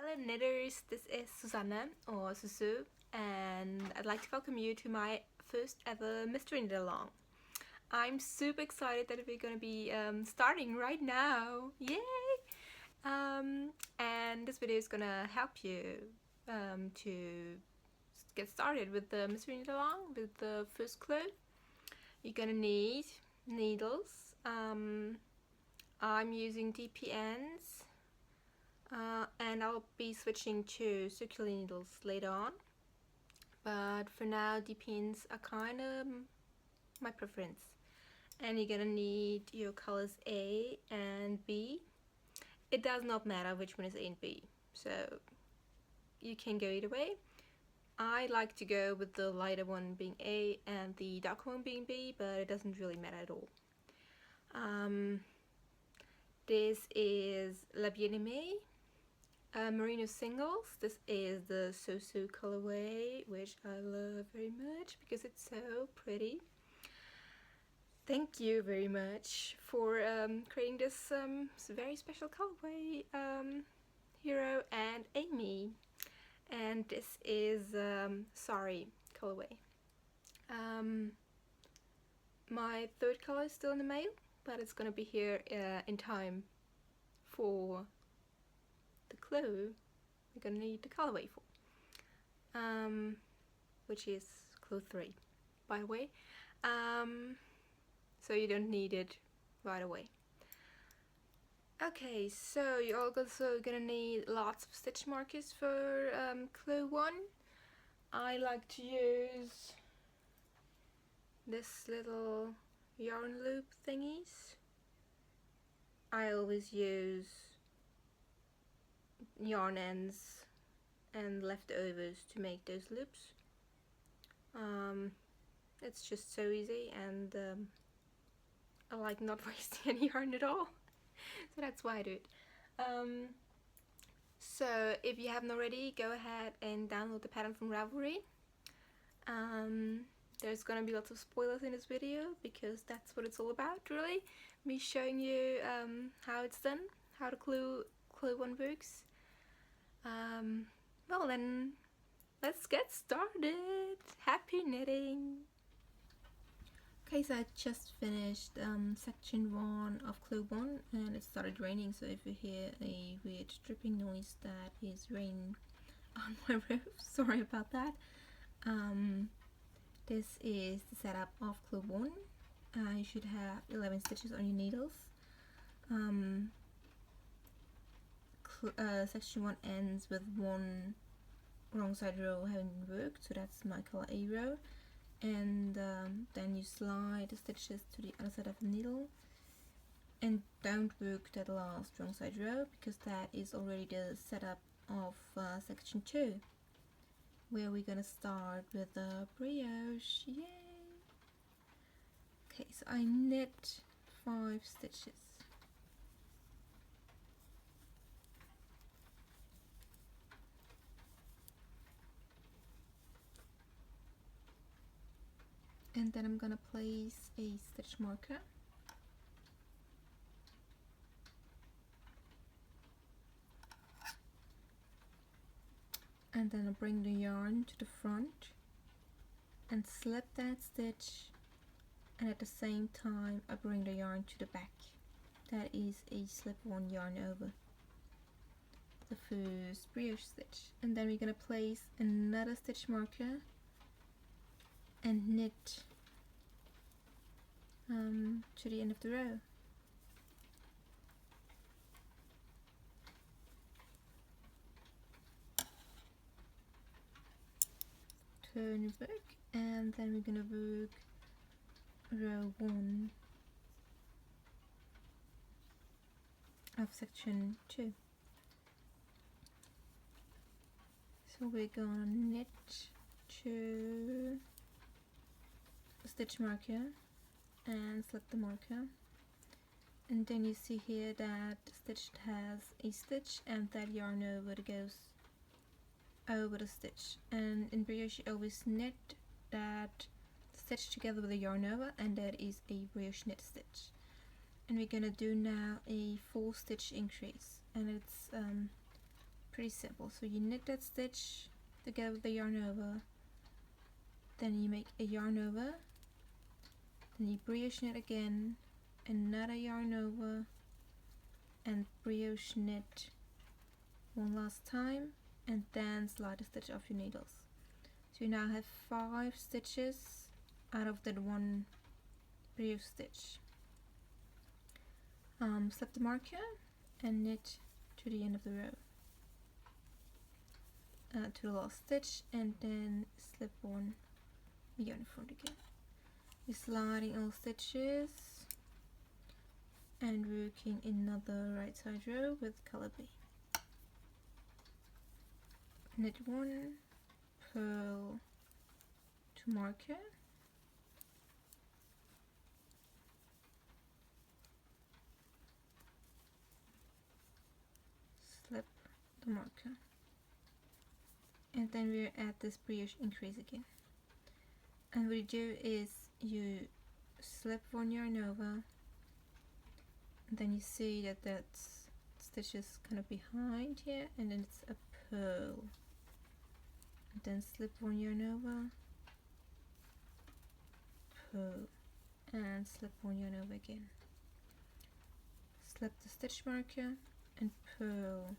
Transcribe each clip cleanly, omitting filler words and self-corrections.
Hello knitters, this is Susanne or Sosu, and I'd like to welcome you to my first ever mystery knit along. I'm super excited that we're going to be starting right now, yay! And this video is going to help you to get started with the mystery knit along with the first clue. You're going to need needles. I'm using DPNs. And I'll be switching to circular needles later on, but for now DPNs are kind of my preference. And you're gonna need your colors A and B. It does not matter which one is A and B, so you can go either way. I like to go with the lighter one being A and the darker one being B, but it doesn't really matter at all. This is La Bien-Aimée Merino singles. This is the Sosu colorway, which I love very much because it's so pretty. Thank you very much for creating this very special colorway, Hero and Aimee. And this is Sari colorway. My third color is still in the mail, but it's gonna be here in time for the clue we're gonna need the colorway for, which is clue 3, by the way, so you don't need it right away. Okay, so you're also gonna need lots of stitch markers for clue 1. I like to use this little yarn loop thingies. I always use yarn ends and leftovers to make those loops. It's just so easy, and I like not wasting any yarn at all, so that's why I do it. So if you haven't already, go ahead and download the pattern from Ravelry. There's gonna be lots of spoilers in this video because that's what it's all about, really. Me showing you how it's done, how the clue 1 works. Well then, let's get started. Happy knitting! Okay, so I just finished section 1 of clue 1 and it started raining, so if you hear a weird dripping noise, that is rain on my roof. Sorry about that. This is the setup of clue 1. You should have 11 stitches on your needles. Section 1 ends with 1 wrong side row having been worked, so that's my color A row, and then you slide the stitches to the other side of the needle, and don't work that last wrong side row because that is already the setup of section 2, where we're gonna start with the brioche. Yay! Okay, so I knit 5 stitches. And then I'm gonna place a stitch marker. And then I bring the yarn to the front and slip that stitch, and at the same time I bring the yarn to the back. That is a slip-on yarn over the first brioche stitch. And then we're gonna place another stitch marker and knit to the end of the row. Turn your work, and then we're gonna work row 1 of section 2. So we're gonna knit to the stitch marker and slip the marker, and then you see here that the stitch has a stitch and that yarn over that goes over the stitch, and in brioche you always knit that stitch together with a yarn over, and that is a brioche knit stitch. And we're gonna do now a 4 stitch increase, and it's pretty simple. So you knit that stitch together with the yarn over, then you make a yarn over, then you brioche knit again, another yarn over, and brioche knit one last time, and then slide a stitch off your needles. So you now have 5 stitches out of that one brioche stitch. Slip the marker and knit to the end of the row, to the last stitch, and then slip on the yarn in front again. You're sliding all stitches and working another right side row with color B. Knit 1, purl to marker, slip the marker, and then we're at this brioche increase again. And what you do is you slip one yarn over, and then you see that that stitch is kind of behind here, and then it's a purl, and then slip one yarn over, purl, and slip one yarn over again, slip the stitch marker and purl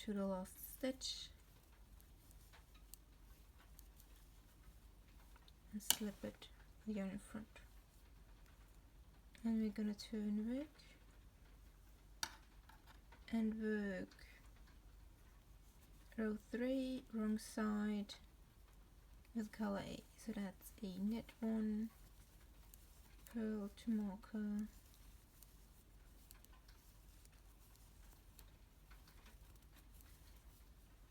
to the last stitch, and slip it with yarn in front. And we're gonna turn work and work row 3 wrong side with color A. So that's a knit 1, purl to marker,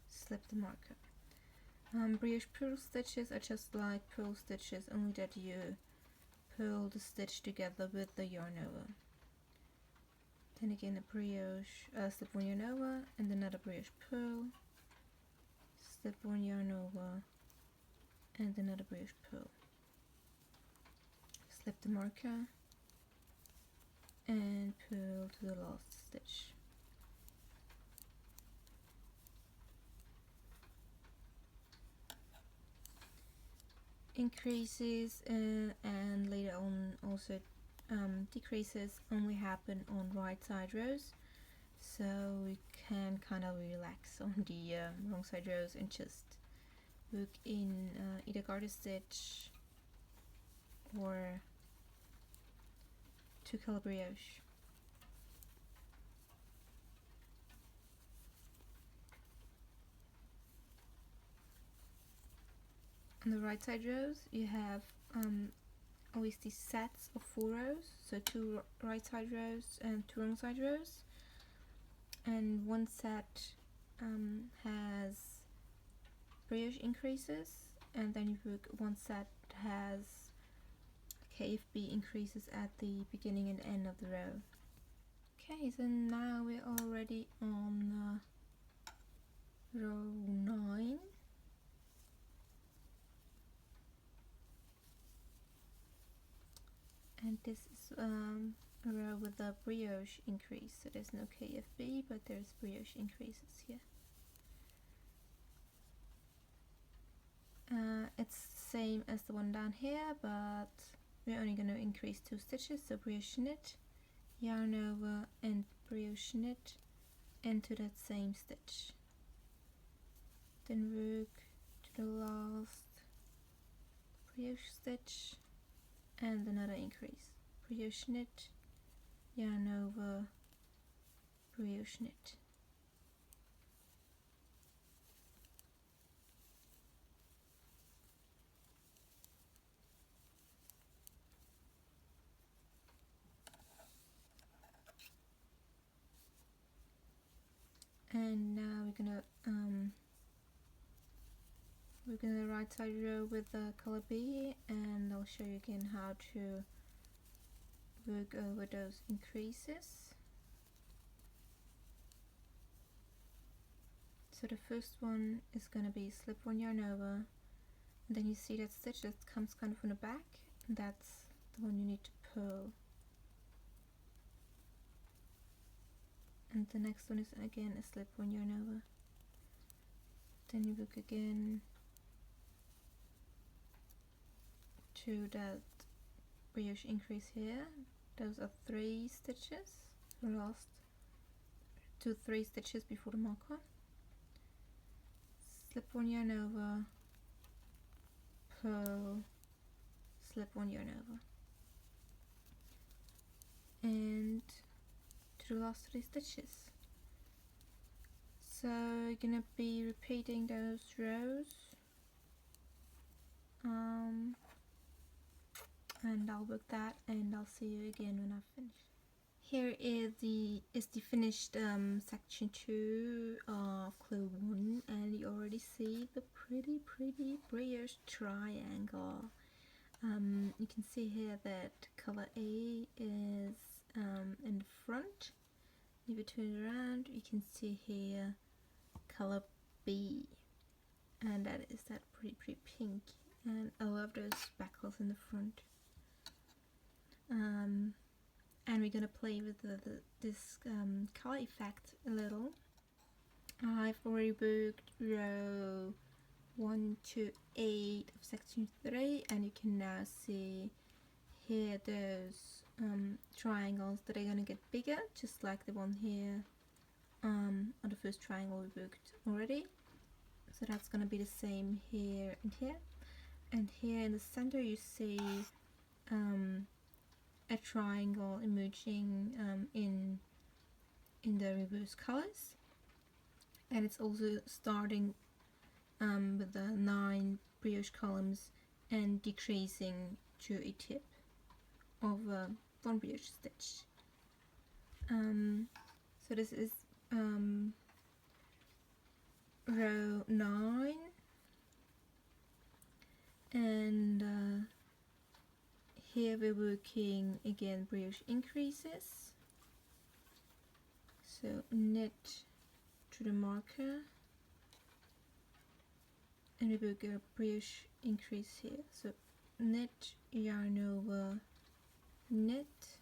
slip the marker. Brioche purl stitches are just like purl stitches, only that you purl the stitch together with the yarn over. Then again a brioche, slip one yarn over, and another brioche purl, slip one yarn over, and another brioche purl, slip the marker, and purl to the last stitch. Increases and later on also decreases only happen on right side rows, so we can kind of relax on the wrong side rows and just work in either garter stitch or 2 color brioche. On the right side rows you have always these sets of 4 rows, so 2 right side rows and 2 wrong side rows, and one set has brioche increases, and then you work one set has KFB increases at the beginning and end of the row. Okay, so now we're already on row 9. And this is a row with a brioche increase, so there's no KFB, but there's brioche increases here. It's the same as the one down here, but we're only going to increase 2 stitches, so brioche knit, yarn over, and brioche knit into that same stitch. Then work to the last brioche stitch, and another increase, brioche knit, yarn over, brioche knit. And now we're gonna right side row with the color B, and I'll show you again how to work over those increases. So the first one is gonna be slip one yarn over, and then you see that stitch that comes kind of from the back, and that's the one you need to purl. and the next one is again a slip-on yarn over. Then you work again to that brioche increase here. Those are 3 stitches, the last 3 stitches before the marker. Slip-on yarn over, purl, slip-on yarn over, and to the last 3 stitches. So you're gonna be repeating those rows, and I'll work that, and I'll see you again when I've finished. Here is the finished section 2 of clue 1, and you already see the pretty brioche triangle. You can see here that color A is in the front. If you turn it around, you can see here color B, and that is that pretty pink, and I love those speckles in the front. And we're gonna play with this color effect a little. I've already booked row 1 to 8 of section 3, and you can now see here those triangles that are gonna get bigger, just like the one here on the first triangle we booked already. So that's gonna be the same here and here. And here in the center you see a triangle emerging in the reverse colors, and it's also starting with the 9 brioche columns and decreasing to a tip of 1 brioche stitch. So this is row 9, and here we're working again brioche increases. So knit to the marker, and we work a brioche increase here. So knit, yarn over, knit.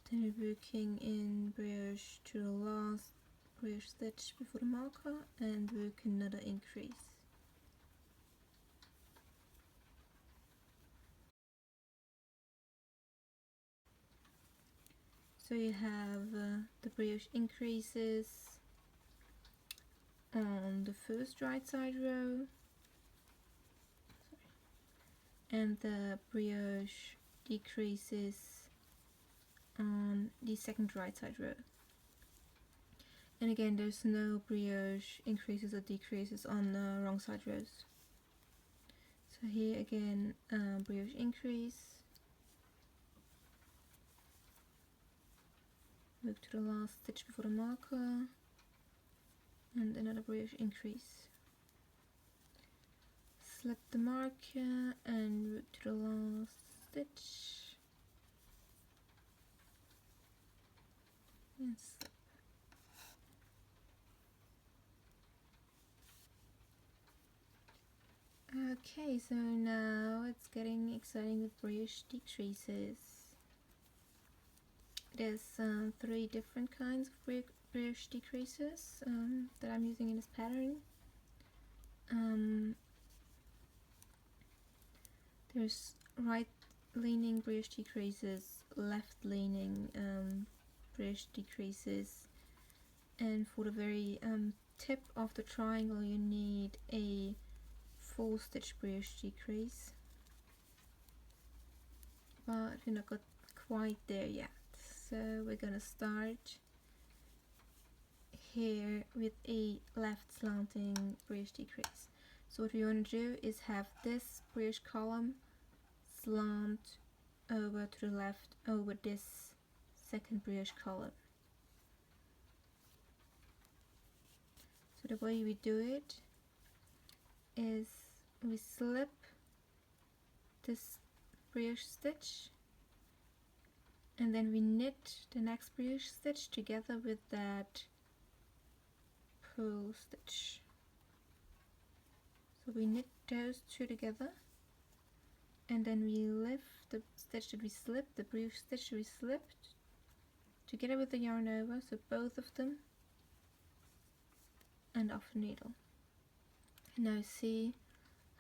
Then we're working in brioche to the last brioche stitch before the marker, and work another increase. So you have the brioche increases on the first right side row, and the brioche decreases on the second right side row. And again, there's no brioche increases or decreases on the wrong side rows. So here again, brioche increase, work to the last stitch before the marker, and another brioche increase. Slip the marker and work to the last stitch, and slip. Okay, so now it's getting exciting with brioche decreases. There's 3 different kinds of brioche decreases that I'm using in this pattern. There's right-leaning brioche decreases, left-leaning brioche decreases, and for the very tip of the triangle you need a 4-stitch brioche decrease, but we're not got quite there yet. So we're gonna start here with a left slanting brioche decrease. So what we want to do is have this brioche column slant over to the left over this second brioche column. So the way we do it is we slip this brioche stitch, and then we knit the next brioche stitch together with that purl stitch. So we knit those 2 together, and then we lift the stitch that we slipped, the brioche stitch that we slipped, together with the yarn over, so both of them, and off the needle. Now see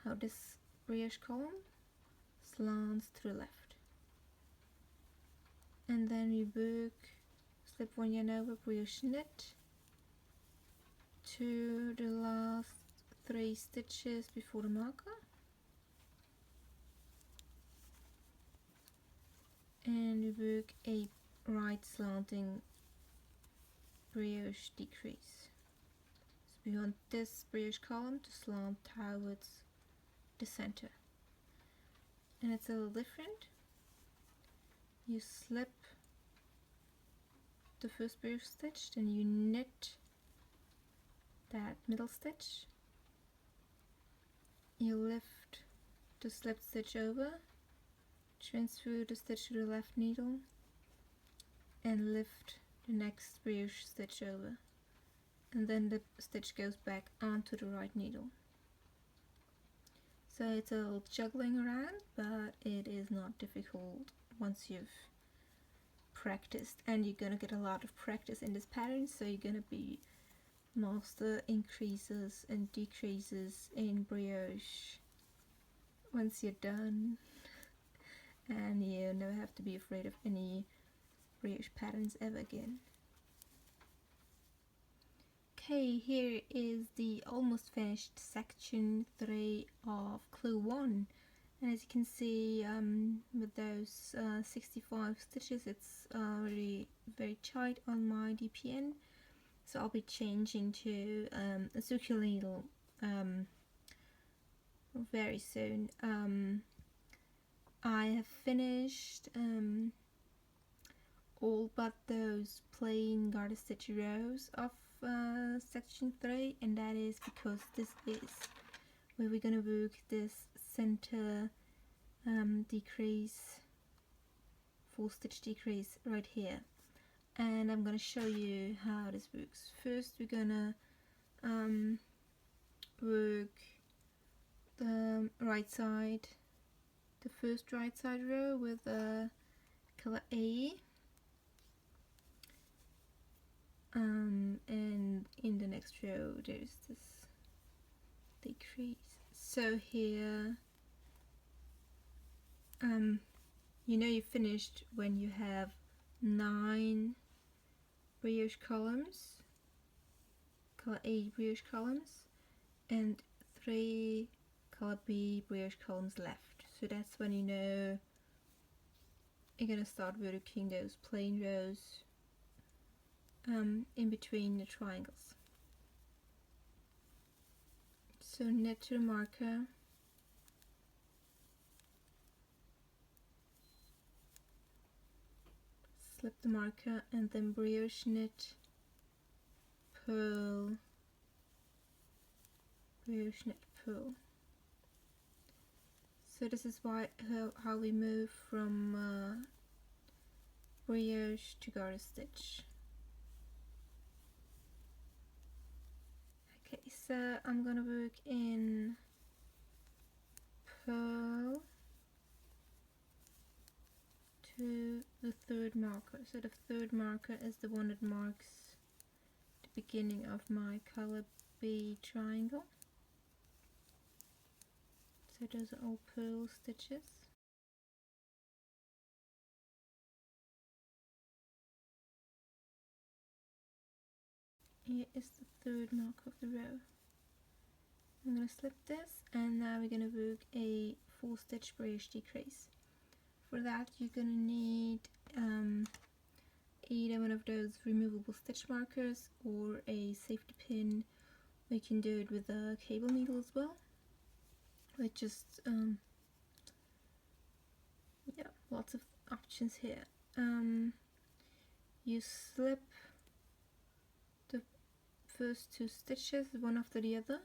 how this brioche column slants to the left, and then we work, slip one yarn over, brioche knit to the last 3 stitches before the marker, and we work a right slanting brioche decrease. So we want this brioche column to slant towards the center, and it's a little different. You slip the first brioche stitch, then you knit that middle stitch, you lift the slipped stitch over, transfer the stitch to the left needle, and lift the next brioche stitch over, and then the stitch goes back onto the right needle. So it's a little juggling around, but it is not difficult once you've practiced, and you're gonna get a lot of practice in this pattern, so you're gonna be master increases and decreases in brioche once you're done, and you never have to be afraid of any brioche patterns ever again. Okay, here is the almost finished section 3 of clue 1, and as you can see, with those 65 stitches, it's really very tight on my DPN, so I'll be changing to a circular needle very soon. I have finished all but those plain garter stitch rows of section 3, and that is because this is where we're gonna work this center decrease, 4 stitch decrease right here, and I'm gonna show you how this works. First we're gonna work the right side, the first right side row with color A, and in the next row there's this decrease. So here you know you finished when you have 9 brioche columns, color A brioche columns, and 3 color B brioche columns left. So that's when you know you're gonna start working those plain rows in between the triangles. So knit to the marker, slip the marker, and then brioche knit, purl, brioche knit, purl. So this is how we move from brioche to garter stitch. Okay, so I'm gonna work in purl to the 3rd marker. So the 3rd marker is the one that marks the beginning of my color B triangle. So those are all purl stitches. Here is the 3rd mark of the row. I'm going to slip this, and now we're going to work a 4 stitch brioche decrease. For that you're going to need either one of those removable stitch markers or a safety pin. You can do it with a cable needle as well. With just yeah, lots of options here. You slip the first 2 stitches one after the other,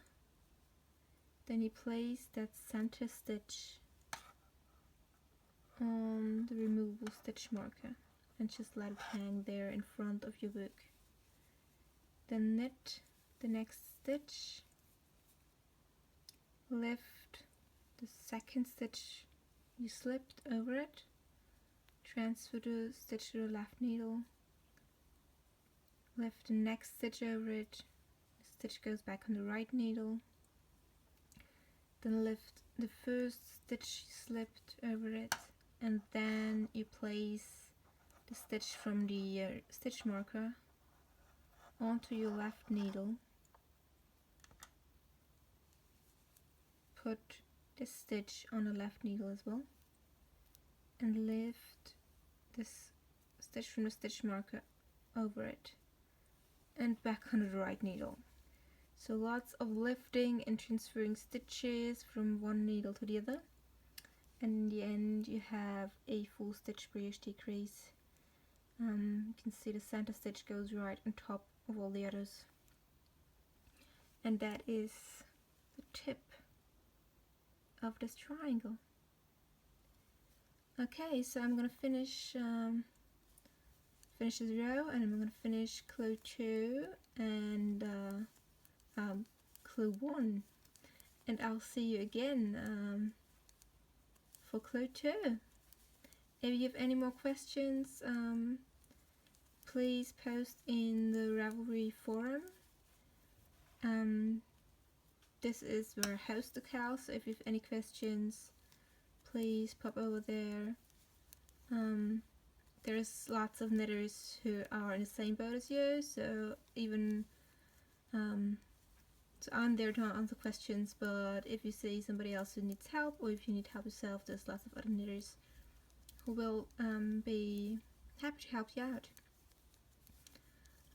then you place that center stitch on the removable stitch marker and just let it hang there in front of your work. Then knit the next stitch, lift the 2nd stitch you slipped over it, transfer the stitch to the left needle, lift the next stitch over it, the stitch goes back on the right needle, then lift the first stitch slipped over it, and then you place the stitch from the stitch marker onto your left needle. Put this stitch on the left needle as well, and lift this stitch from the stitch marker over it and back on the right needle. So lots of lifting and transferring stitches from one needle to the other, and in the end you have a full stitch brioche decrease. You can see the center stitch goes right on top of all the others, and that is the tip of this triangle. Okay, so I'm gonna finish this row, and I'm gonna finish clue 2 and clue 1, and I'll see you again for clue 2. If you have any more questions, please post in the Ravelry forum. This is where I host the MKAL, so if you have any questions, please pop over there. There's lots of knitters who are in the same boat as you, so even so I'm there to answer questions, but if you see somebody else who needs help, or if you need help yourself, there's lots of other knitters who will be happy to help you out.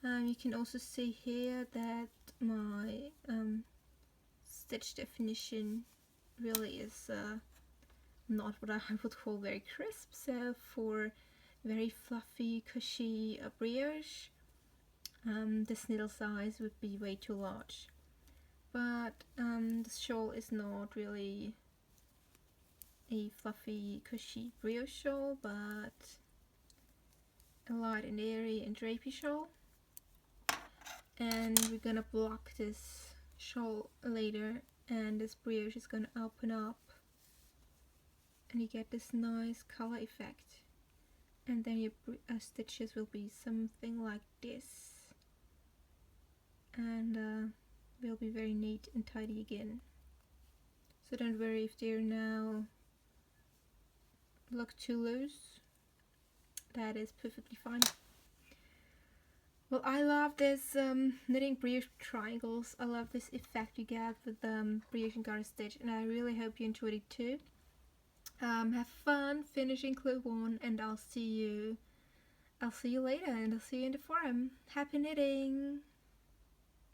You can also see here that my stitch definition really is not what I would call very crisp, so for very fluffy, cushy brioche, this needle size would be way too large. But the shawl is not really a fluffy, cushy brioche shawl, but a light and airy and drapey shawl. And we're gonna block this shawl later, and this brioche is gonna open up, and you get this nice color effect. And then your stitches will be something like this, and will be very neat and tidy again. So don't worry if they're now look too loose, that is perfectly fine. Well, I love this knitting brioche triangles. I love this effect you get with brioche and garter stitch, and I really hope you enjoyed it too. Have fun finishing clue 1, and I'll see you later, and I'll see you in the forum. Happy knitting!